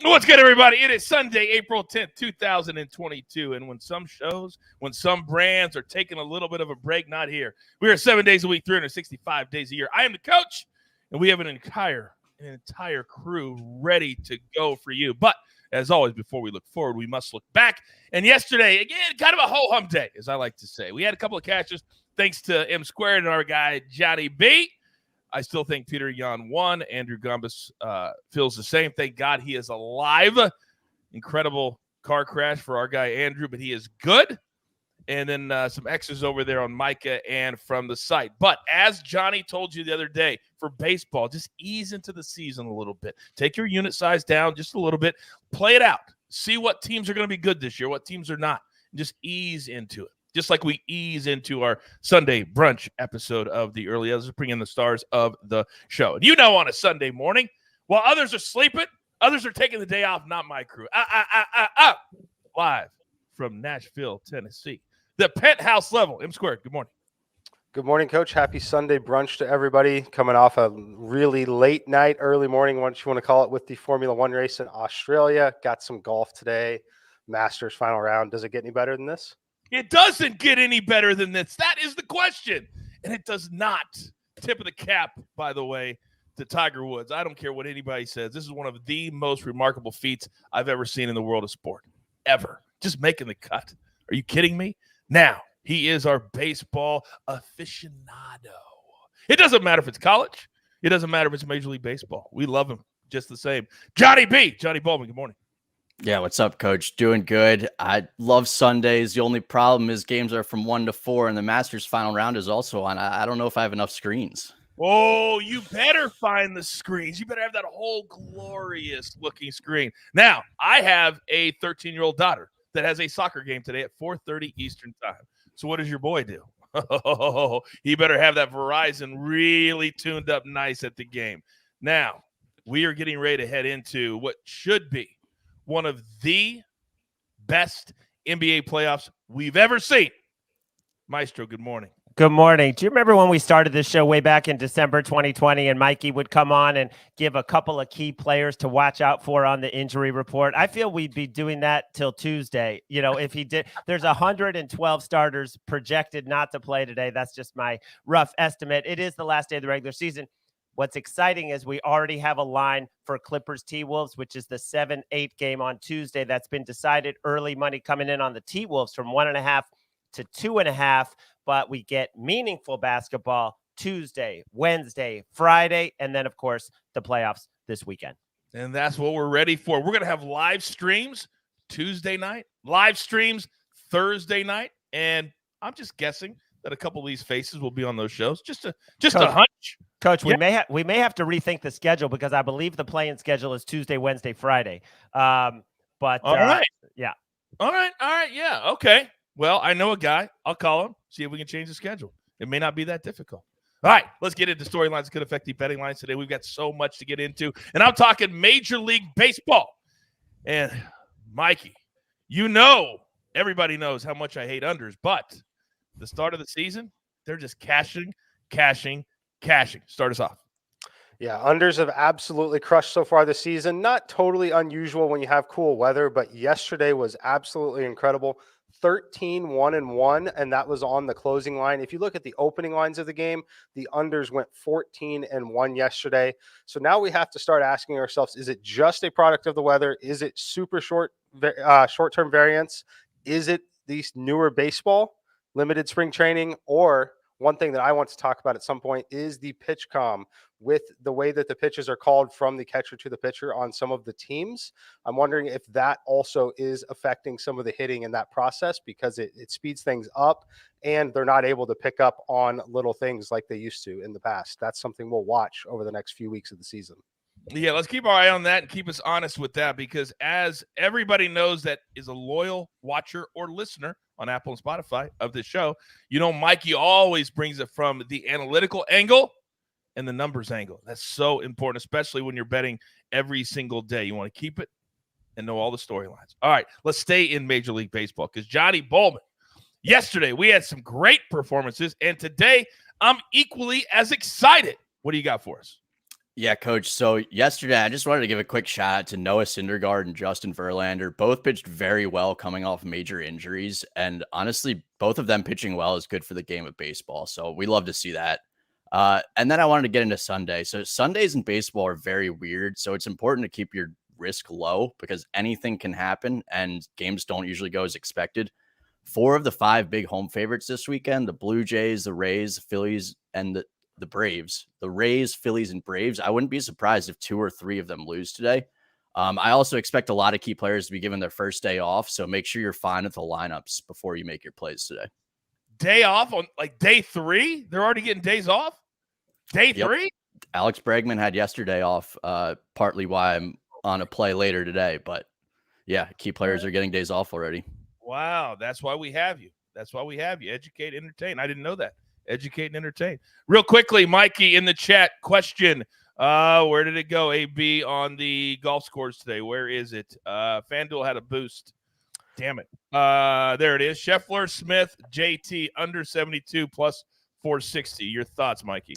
What's good, everybody? It is Sunday, April 10th, 2022. And when some brands are taking a little bit of a break, not here. We are 7 days a week, 365 days a year. I am the coach, and we have an entire crew ready to go for you. But as always, before we look forward, we must look back. And yesterday, again, kind of a ho-hum day, as I like to say. We had a couple of catches thanks to M Squared and our guy, Johnny B. I still think Peter Yan won. Andrew Gumbus feels the same. Thank God he is alive. Incredible car crash for our guy, Andrew, but he is good. And then some X's over there on Micah and from the site. But as Johnny told you the other day, for baseball, just ease into the season a little bit. Take your unit size down just a little bit. Play it out. See what teams are going to be good this year, what teams are not. Just ease into it. Just like we ease into our Sunday brunch episode of the early. Let's bring in the stars of the show. And on a Sunday morning, while others are sleeping, others are taking the day off, not my crew. Live from Nashville, Tennessee. The penthouse level. M Squared, good morning. Good morning, Coach. Happy Sunday brunch to everybody. Coming off a really late night, early morning, what you want to call it, with the Formula One race in Australia. Got some golf today. Masters final round. Does it get any better than this? It doesn't get any better than this. That is the question. And it does not. Tip of the cap, by the way, to Tiger Woods. I don't care what anybody says. This is one of the most remarkable feats I've ever seen in the world of sport. Ever. Just making the cut. Are you kidding me? Now, he is our baseball aficionado. It doesn't matter if it's college. It doesn't matter if it's Major League Baseball. We love him just the same. Johnny B. Johnny Bowman, good morning. Yeah, what's up, Coach? Doing good. I love Sundays. The only problem is games are from 1 to 4, and the Masters final round is also on. I don't know if I have enough screens. Oh, you better find the screens. You better have that whole glorious-looking screen. Now, I have a 13-year-old daughter that has a soccer game today at 4:30 Eastern time. So what does your boy do? Oh, he better have that Verizon really tuned up nice at the game. Now, we are getting ready to head into what should be one of the best NBA playoffs we've ever seen. Maestro, good morning. Good morning. Do you remember when we started this show way back in December 2020 and Mikey would come on and give a couple of key players to watch out for on the injury report? I feel we'd be doing that till Tuesday. If he did, there's 112 starters projected not to play today. That's just my rough estimate. It is the last day of the regular season. What's exciting is we already have a line for Clippers T-Wolves, which is the 7-8 game on Tuesday. That's been decided. Early money coming in on the T-Wolves from 1.5 to 2.5. But we get meaningful basketball Tuesday, Wednesday, Friday, and then, of course, the playoffs this weekend. And that's what we're ready for. We're going to have live streams Tuesday night, live streams Thursday night, and I'm just guessing that a couple of these faces will be on those shows. Just a hunch. Coach, yeah. we may have to rethink the schedule because I believe the play-in schedule is Tuesday, Wednesday, Friday. But all right. Yeah. All right. Yeah. Okay. Well, I know a guy. I'll call him, see if we can change the schedule. It may not be that difficult. All right, let's get into storylines that could affect the betting lines today. We've got so much to get into, and I'm talking Major League Baseball. And Mikey, everybody knows how much I hate unders, but the start of the season, they're just cashing. Start us off. Yeah, unders have absolutely crushed so far this season. Not totally unusual when you have cool weather, but yesterday was absolutely incredible. 13-1-1, and that was on the closing line. If you look at the opening lines of the game, the unders went 14-1 yesterday. So now we have to start asking ourselves, is it just a product of the weather? Is it super short-term variance? Is it these newer baseball, limited spring training? Or one thing that I want to talk about at some point is the pitch comm, with the way that the pitches are called from the catcher to the pitcher on some of the teams. I'm wondering if that also is affecting some of the hitting in that process, because it speeds things up and they're not able to pick up on little things like they used to in the past. That's something we'll watch over the next few weeks of the season. Yeah, let's keep our eye on that and keep us honest with that, because as everybody knows that is a loyal watcher or listener on Apple and Spotify of this show, Mikey always brings it from the analytical angle and the numbers angle. That's so important, especially when you're betting every single day. You want to keep it and know all the storylines. All right, let's stay in Major League Baseball, because Johnny Bowman, yesterday we had some great performances, and today I'm equally as excited. What do you got for us? Yeah, Coach. So yesterday, I just wanted to give a quick shout out to Noah Syndergaard and Justin Verlander. Both pitched very well coming off major injuries. And honestly, both of them pitching well is good for the game of baseball. So we love to see that. And then I wanted to get into Sunday. So Sundays in baseball are very weird. So it's important to keep your risk low because anything can happen and games don't usually go as expected. 4 of the 5 big home favorites this weekend, the Blue Jays, the Rays, the Phillies, and the Braves, the Rays, Phillies, and Braves. I wouldn't be surprised if 2 or 3 of them lose today. I also expect a lot of key players to be given their first day off. So make sure you're fine with the lineups before you make your plays today. Day off on like day 3? They're already getting days off? Day 3? Alex Bregman had yesterday off, partly why I'm on a play later today. But yeah, key players are getting days off already. Wow, that's why we have you. That's why we have you. Educate, entertain. I didn't know that. Educate and entertain. Real quickly, Mikey in the chat question. Where did it go? AB on the golf scores today. Where is it? FanDuel had a boost. Damn it. There it is. Scheffler, Smith, JT under 72 plus 460. Your thoughts, Mikey?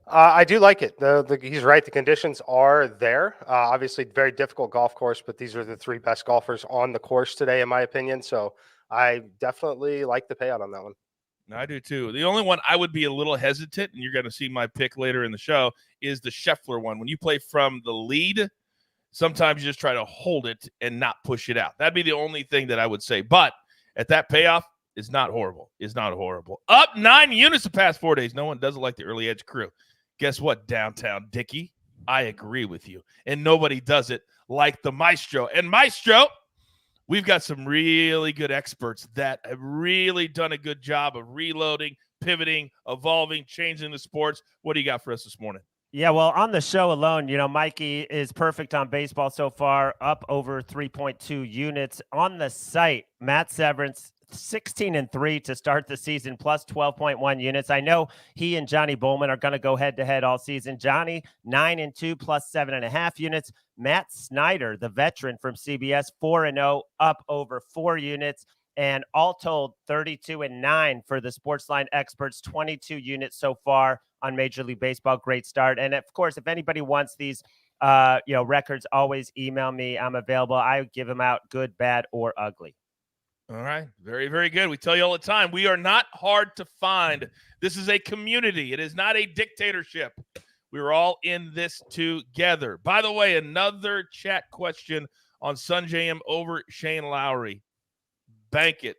I do like it. He's right. The conditions are there. Obviously, very difficult golf course, but these are the 3 best golfers on the course today, in my opinion. So I definitely like the payout on that one. I do too. The only one I would be a little hesitant, and you're going to see my pick later in the show, is the Scheffler one. When you play from the lead, sometimes you just try to hold it and not push it out. That'd be the only thing that I would say. But at that payoff, it's not horrible. It's not horrible. Up 9 units the past 4 days. No one does it like the Early Edge crew. Guess what, downtown Dickie? I agree with you. And nobody does it like the Maestro. And Maestro, we've got some really good experts that have really done a good job of reloading, pivoting, evolving, changing the sports. What do you got for us this morning? Yeah, well, on the show alone, Mikey is perfect on baseball so far, up over 3.2 units. On the site, Matt Severance, 16-3 to start the season, plus 12.1 units. I know he and Johnny Bowman are going to go head-to-head all season. Johnny, 9-2, plus 7.5 units. Matt Snyder, the veteran from CBS, 4-0, up over 4 units. And all told, 32-9 for the SportsLine experts, 22 units so far on Major League Baseball. Great start. And of course, if anybody wants these, records, always email me. I'm available. I give them out good, bad, or ugly. All right. Very, very good. We tell you all the time, we are not hard to find. This is a community. It is not a dictatorship. We're all in this together. By the way, another chat question on Sun JM over Shane Lowry. Bank it.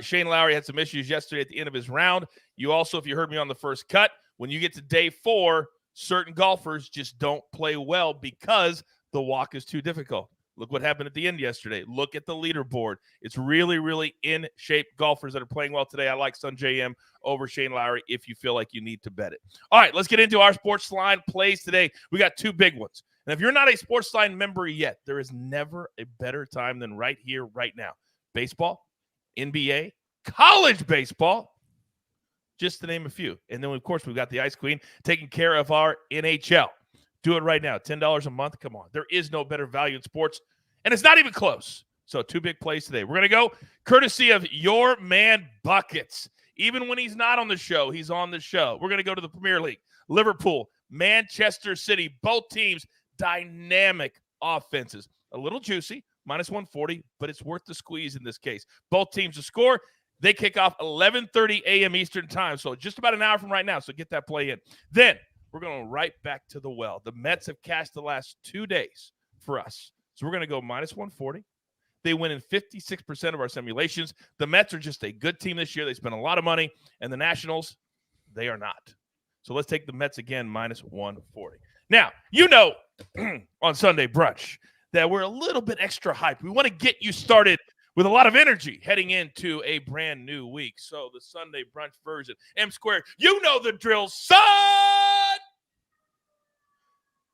Shane Lowry had some issues yesterday at the end of his round. You also, if you heard me on the first cut, when you get to day 4, certain golfers just don't play well because the walk is too difficult. Look what happened at the end yesterday. Look at the leaderboard. It's really, really in shape golfers that are playing well today. I like Sun JM over Shane Lowry if you feel like you need to bet it. All right, let's get into our SportsLine plays today. We got 2 big ones. And if you're not a SportsLine member yet, there is never a better time than right here, right now. Baseball, NBA, college baseball, just to name a few. And then, of course, we've got the Ice Queen taking care of our NHL. Do it right now. $10 a month. Come on. There is no better value in sports, and it's not even close. So 2 big plays today. We're going to go courtesy of your man Buckets. Even when he's not on the show, he's on the show. We're going to go to the Premier League. Liverpool, Manchester City, both teams, dynamic offenses. A little juicy, minus 140, but it's worth the squeeze in this case. Both teams to score. They kick off 11:30 a.m. Eastern time, so just about an hour from right now, so get that play in. Then we're going right back to the well. The Mets have cashed the last 2 days for us, so we're going to go minus 140. They win in 56% of our simulations. The Mets are just a good team this year. They spent a lot of money, and the Nationals, they are not. So let's take the Mets again, minus 140. Now, on Sunday brunch that we're a little bit extra hyped. We want to get you started with a lot of energy heading into a brand new week. So the Sunday brunch version, M Squared, you know the drill, son!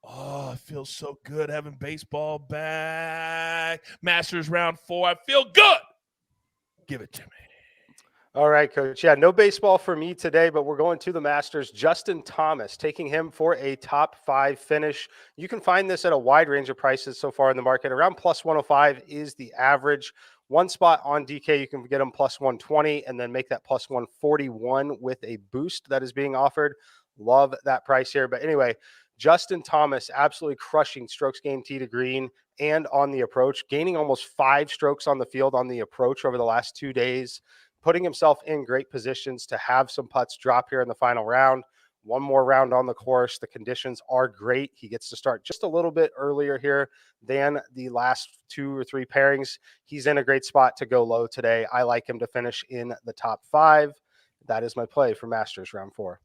Oh, it feels so good having baseball back. Masters round 4, I feel good. Give it to me. All right, Coach. Yeah, no baseball for me today, but we're going to the Masters. Justin Thomas, taking him for a top 5 finish. You can find this at a wide range of prices so far in the market. Around plus 105 is the average. One spot on DK, you can get them plus 120 and then make that plus 141 with a boost that is being offered. Love that price here. But anyway, Justin Thomas absolutely crushing strokes gained tee to green and on the approach, gaining almost 5 strokes on the field on the approach over the last 2 days, putting himself in great positions to have some putts drop here in the final round. One more round on the course. The conditions are great. He gets to start just a little bit earlier here than the last 2 or 3 pairings. He's in a great spot to go low today. I like him to finish in the top 5. That is my play for Masters round 4.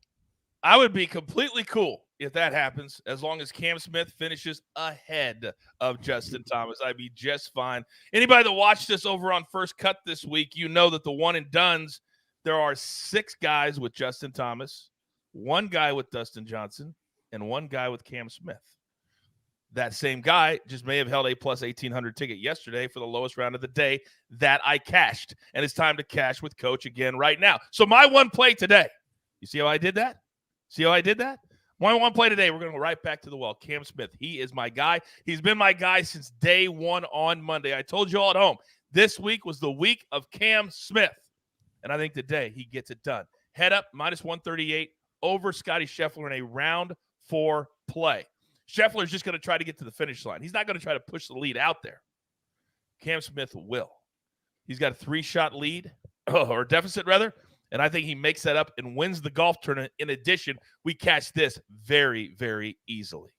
I would be completely cool if that happens, as long as Cam Smith finishes ahead of Justin Thomas. I'd be just fine. Anybody that watched us over on First Cut this week, you know that the one and dones, there are 6 guys with Justin Thomas, 1 guy with Dustin Johnson, and 1 guy with Cam Smith. That same guy just may have held a plus 1,800 ticket yesterday for the lowest round of the day that I cashed. And it's time to cash with Coach again right now. So my one play today, you see how I did that? See how I did that? My one play today, we're going to go right back to the well. Cam Smith, he is my guy. He's been my guy since day 1 on Monday. I told you all at home, this week was the week of Cam Smith. And I think today he gets it done. Head up, minus 138 over Scotty Scheffler in a round 4 play. Scheffler's just going to try to get to the finish line. He's not going to try to push the lead out there. Cam Smith will. He's got a 3-shot lead, or deficit rather, and I think he makes that up and wins the golf tournament. In addition, we catch this very, very easily.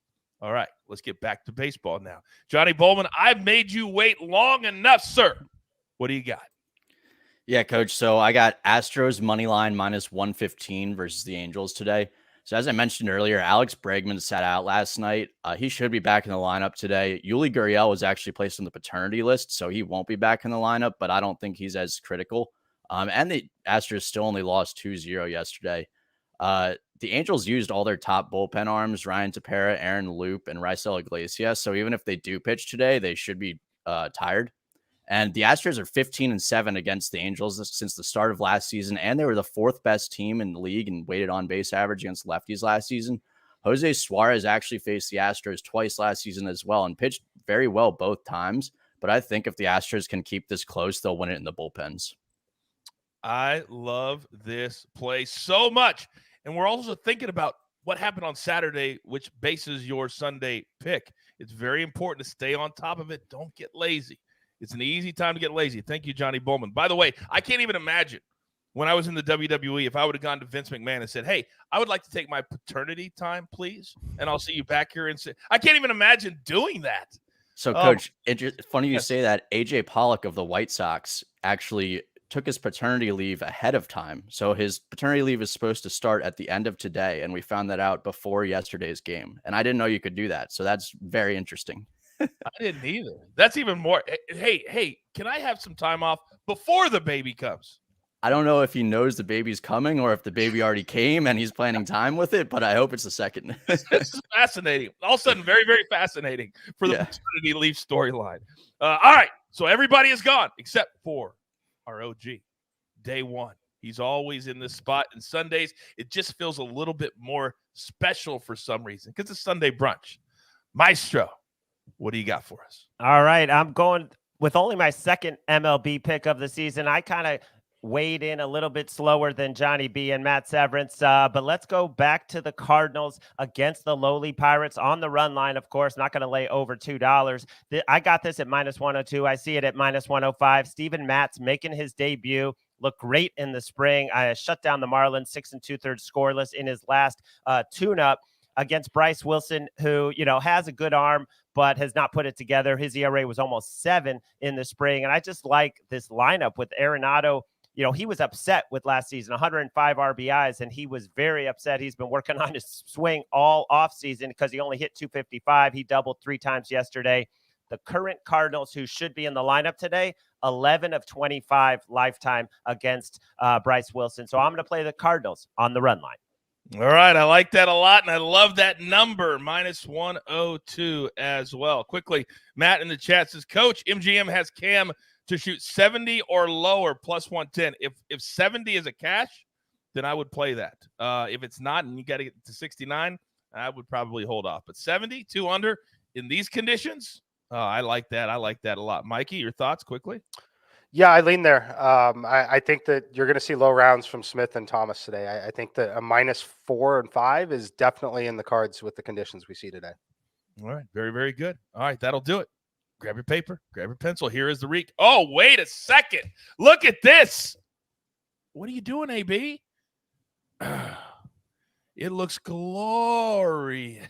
All right, let's get back to baseball now. Johnny Bowman, I've made you wait long enough, sir. What do you got? Yeah, Coach. So I got Astros money line minus 115 versus the Angels today. So as I mentioned earlier, Alex Bregman sat out last night. He should be back in the lineup today. Yuli Gurriel was actually placed on the paternity list, so he won't be back in the lineup, but I don't think he's as critical. And the Astros still only lost 2-0 yesterday. The Angels used all their top bullpen arms, Ryan Tepera, Aaron Loop, and Raisel Iglesias. So even if they do pitch today, they should be tired. And the Astros are 15-7 against the Angels since the start of last season, and they were the 4th best team in the league in weighted on base average against lefties last season. Jose Suarez actually faced the Astros twice last season as well and pitched very well both times. But I think if the Astros can keep this close, they'll win it in the bullpens. I love this play so much. And we're also thinking about what happened on Saturday, which bases your Sunday pick. It's very important to stay on top of it. Don't get lazy. It's an easy time to get lazy. Thank you, Johnny Bowman. By the way, I can't even imagine when I was in the WWE if I would have gone to Vince McMahon and said, hey, I would like to take my paternity time, please, and I'll see you back here. And say, I can't even imagine doing that. So, Coach, it's funny you say that. A.J. Pollock of the White Sox actually took his paternity leave ahead of time. So his paternity leave is supposed to start at the end of today, and we found that out before yesterday's game. And I didn't know you could do that. So that's very interesting. I didn't either. That's even more. Hey, can I have some time off before the baby comes? I don't know if he knows the baby's coming or if the baby already came and he's planning time with it, but I hope it's the second. This is fascinating. All of a sudden, very, very fascinating for the paternity leave storyline. All right. So everybody is gone except for our OG. Day 1. He's always in this spot. And Sundays, it just feels a little bit more special for some reason because it's Sunday brunch. Maestro, what do you got for us? All right. I'm going with only my second MLB pick of the season. I kind of weighed in a little bit slower than Johnny B and Matt Severance. But let's go back to the Cardinals against the lowly Pirates on the run line, of course. Not going to lay over $2. I got this at minus 102. I see it at minus 105. Steven Matz making his debut. Looked great in the spring. I shut down the Marlins 6 2/3 scoreless in his last tune-up against Bryce Wilson, who, has a good arm, but has not put it together. His ERA was almost 7 in the spring. And I just like this lineup with Arenado. He was upset with last season, 105 RBIs, and he was very upset. He's been working on his swing all offseason because he only hit 255. He doubled 3 times yesterday. The current Cardinals, who should be in the lineup today, 11 of 25 lifetime against Bryce Wilson. So I'm going to play the Cardinals on the run line. All right, I like that a lot, and I love that number, minus 102 as well. Quickly, Matt in the chat says, Coach, MGM has Cam to shoot 70 or lower, plus 110. If 70 is a cash, then I would play that. If it's not and you got to get to 69, I would probably hold off. But 70, 2 under in these conditions, I like that. I like that a lot. Mikey, your thoughts quickly? Yeah, I lean there. I think that you're going to see low rounds from Smith and Thomas today. I think that a -4 and 5 is definitely in the cards with the conditions we see today. All right. Very, very good. All right. That'll do it. Grab your paper. Grab your pencil. Here is the reek. Oh, wait a second. Look at this. What are you doing, AB? It looks glorious.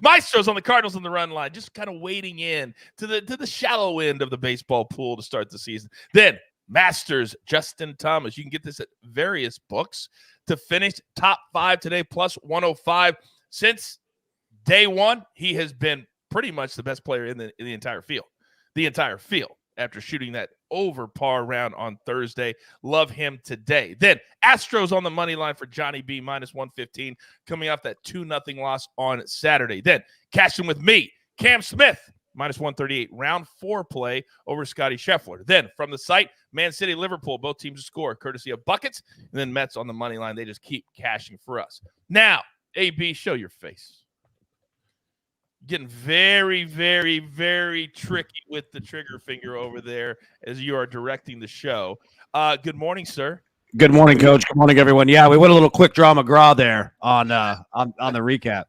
Maestro's on the Cardinals on the run line, just kind of wading in to the shallow end of the baseball pool to start the season. Then Masters, Justin Thomas. You can get this at various books to finish top 5 today, plus 105. Since day one, he has been pretty much the best player in the entire field. The entire field after shooting that over par round on Thursday. Love him today. Then Astros on the money line for Johnny B, -115, coming off that 2-0 loss on Saturday. Then cashing with me, Cam Smith, -138, round 4 play over Scotty Scheffler. Then from the site, Man City, Liverpool, both teams to score, courtesy of buckets. And then Mets on the money line. They just keep cashing for us. Now, AB, show your face. Getting very, very, very tricky with the trigger finger over there as you are directing the show. Good morning, sir. Good morning, Coach. Good morning, everyone. Yeah, we went a little quick draw McGraw there on the recap.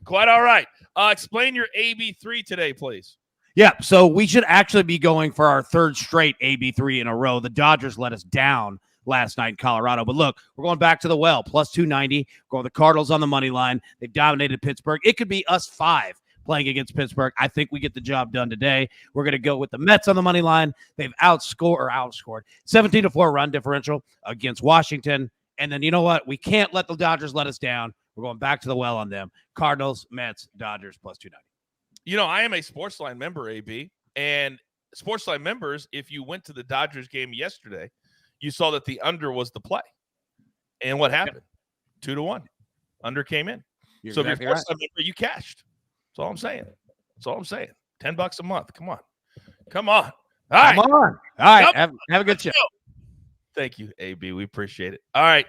Quite all right. Explain your AB3 today, please. Yeah, so we should actually be going for our third straight AB3 in a row. The Dodgers let us down last night in Colorado. But look, we're going back to the well, plus 290. Going the Cardinals on the money line. They've dominated Pittsburgh. It could be us 5 playing against Pittsburgh. I think we get the job done today. We're going to go with the Mets on the money line. They've outscored 17-4 run differential against Washington. And then you know what? We can't let the Dodgers let us down. We're going back to the well on them. Cardinals, Mets, Dodgers, plus 290. You know, I am a SportsLine member, AB. And SportsLine members, if you went to the Dodgers game yesterday, you saw that the under was the play. And what happened? 2-1. Under came in. So exactly if you're a SportsLine member, you cashed. That's all I'm saying. That's all I'm saying. $10 a month. Come on. Come on. All right. Come on. All right. Have a good show. Thank you, AB. We appreciate it. All right.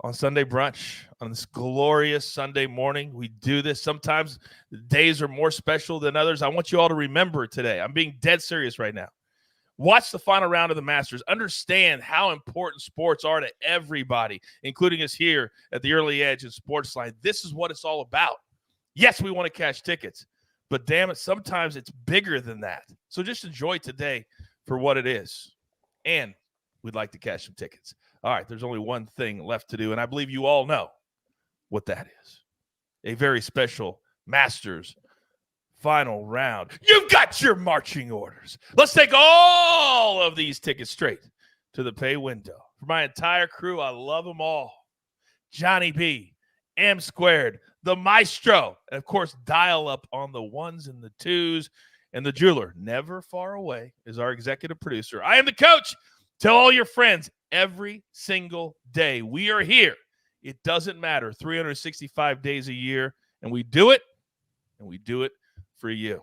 On Sunday brunch, on this glorious Sunday morning, we do this. Sometimes the days are more special than others. I want you all to remember today. I'm being dead serious right now. Watch the final round of the Masters. Understand how important sports are to everybody, including us here at the Early Edge and SportsLine. This is what it's all about. Yes, we want to cash tickets, but damn it, sometimes it's bigger than that. So just enjoy today for what it is. And we'd like to cash some tickets. All right, there's only one thing left to do, and I believe you all know what that is. A very special Masters final round. You've got your marching orders. Let's take all of these tickets straight to the pay window. For my entire crew, I love them all. Johnny B, M Squared, the Maestro, and of course, dial up on the 1s and the 2s, and the jeweler, never far away, is our executive producer. I am the coach. Tell all your friends every single day. We are here. It doesn't matter. 365 days a year, and we do it for you.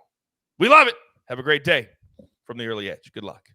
We love it. Have a great day from the Early Edge. Good luck.